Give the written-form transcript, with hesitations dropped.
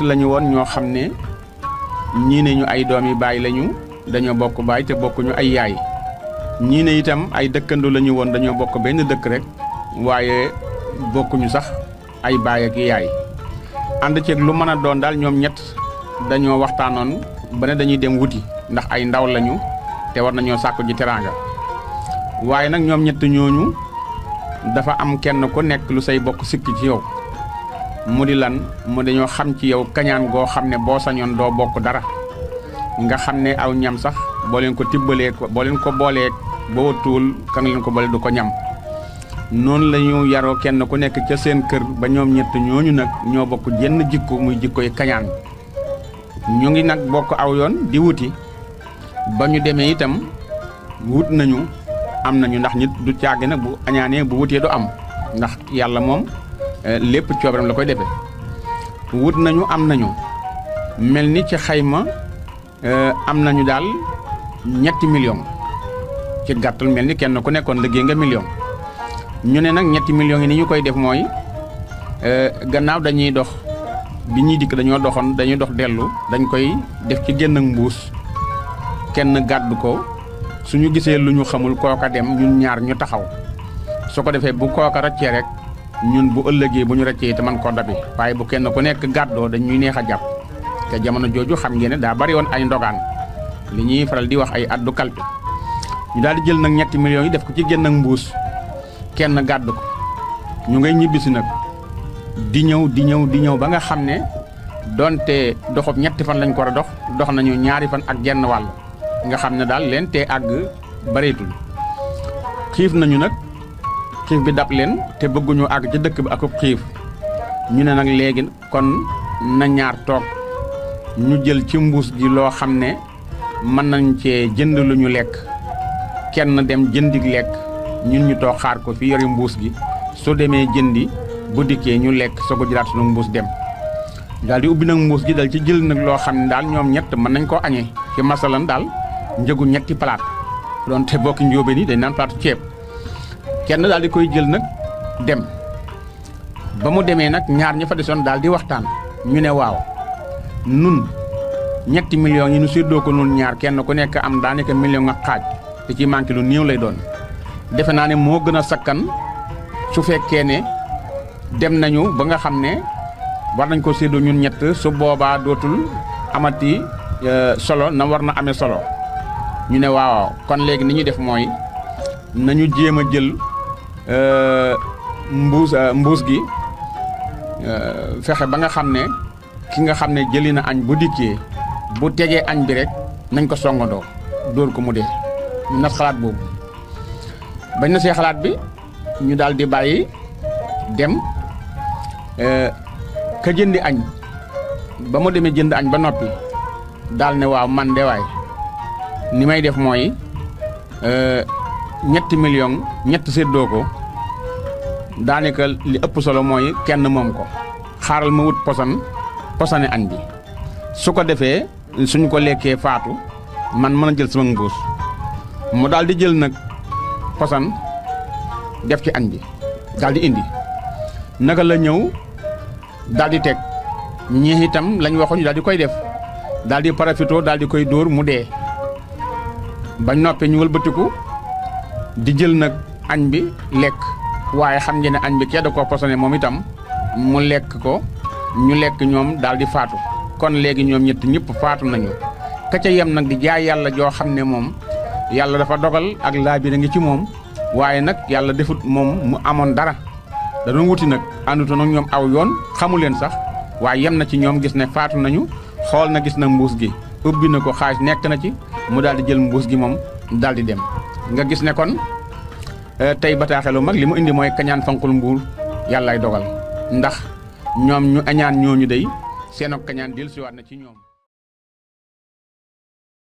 lañu woon ñoo xam ne ñii ne ñu ay doomi baay lañu dañoo bokk baay te bokkuñu ay yaay ñii ne itam ay dëkkandoo lañu woon dañoo bokk benn dëkk rek waaye bokkuñu sax ay baay ak yaay ànd ceeg lu mën a doon daal ñoom ñett dañoo waxtaanoon ba ne dañuy dem wuti ndax ay ndaw lañu te war nañoo sàkku ji teraanga waaye nag ñoom ñett ñooñu dafa am kenn ku nekk lu say bokk sikk ci yow mu di lan mu dañoo xam ci yow kañaan goo xam ne boo sañoon doo bokk dara nga xam ne aw ñam sax boo leen ko tibbalee boo leen ko boolee boo tuul ka nga leen ko boole du ko ñam noonu la ñu yaroo kenn ku nekk ca seen kër ba ñoom ñett ñooñu nag ñoo bokk jenn jikko muy jikkoy kañaan ñu ngi nag bokk aw yoon di wuti ba ñu demee itam wut nañu am nañu ndax nit du caagi nag bu añaanee bu wutee du am ndax yàlla moom lépp coobaram la koy defee wut nañu am nañu mel ni ci xayma am nañu daal 3 millions ci gàttal mel ni kenn ku nekkoon liggéey nga million ñu ne nag 3 millions yi ni ñu koy def mooy gannaaw dañuy dox bi ñuy dikk dañuy dox dellu dañ koy def ci génn ak mbuus kenn gàddu ko suñu gisee lu ñu xamul kooka dem ñun ñaar ñu taxaw su ko defee bu kooka raccee rek ñun bu ëllëgee bu ñu raccee te man koo dabi waaye bu kenn ku nekk gàddoo dañuy neex a jàpp te jamono jooju xam ngeen ne daa bari woon ay ndogaan li ñuy faral di wax ay addu kalpe ñu daal di jël nag 3 millions yi def ko ci génn ak mbuus kenn gàddu ko ñu ngay ñibbisi nag di ñëw ba nga xam ne donte doxub 2 fan lañ ko war a dox nañu 2 fan ak genn wàll nga xam ne daal leen te àgg bareetul xiif nañu nag xiif bi dab leen te bëgguñu àgg ci dëkk bi akub xiif ñu ne nag léegi kon na ñaar toog ñu jël ci mbuus gi loo xam ne mën nañ cee jënd lu ñu lekk kenn dem jëndig lekk ñun ñu toog xaar ko fi yori mbuus gi su demee jëndi bu dikkee ñu lekk soo ko jëlaat sunu mbuus dem daal di ubbi nag mbuus gi dal ci jël nag loo xam ne daal ñoom ñett mën nañ koo añee ci masalan daal njëgu 3 palaat doon te bokki njóobeen yi dañ naan palaatu ceeb kenn daal di koy jël nag dem ba mu demee nag ñaar ña fa desoon daal di waxtaan ñu ne waaw nun 3 millions yi ñu séddoo ko nun ñaar kenn ku nekk am daanaka million ak xaaj te ci manqué lu néew lay doon defe naa ne moo gën a sakkan su fekkee ne dem nañu ba nga xam ne war nañ ko séddoo ñun ñett su boobaa dootul amati solo na war na amee solo ñu ne waaw kon léegi ni ñuy def mooy nañu jéem a jël mbuus gi fexe ba nga xam ne ki nga xam ne jëli na añ bu dikkee bu tegee añ bi rek nañ ko songandoo dóor ko mu dee ñu nas xalaat boobu bañ na see xalaat bi ñu daal di bàyyi dem ka jëndi añ ba mu demee jënd añ ba noppi daal ne waaw man de waay ni may def mooy 3 millions ñett séddoo ko daanaka li ëpp solo mooy kenn moom ko xaaral ma wut posane añ bi su ko defee suñ ko lekkee faatu man mën a jël sama mbuus mu daal di jël nag posan def ci añ bi daal di indi naka la ñëw daal di teg ñii itam lañ waxoon ñu daal di koy def daal di parafito daal di koy dóor mu dee bañ noppee ñu wëlbatiku di jël nag añ bi lekk waaye xam ngeen ne añ bi kee da koo posone moom itam mu lekk ko ñu lekk ñoom daal di faatu kon léegi ñoom ñett ñëpp faatu nañu ka ca yem nag di jaay yàlla joo xam ne moom yàlla dafa dogal ak laabire ngi ci moom waaye nag yàlla defut moom mu amoon dara da doon wuti nag ànduto nag ñoom aw yoon xamu leen sax waaye yem na ci ñoom gis ne faatu nañu xool na gis na mbuus gi ubbi na ko xaalis nekk na ci mu daal di jël mbuus gi moom daal di dem nga gis ne kon tey bataaxelu mag li mu indi mooy kañaan fanqul mbuur yàllaay dogal ndax ñoom ñu añaan ñooñu day seen ak kañaan dellusiwaat na ci ñoom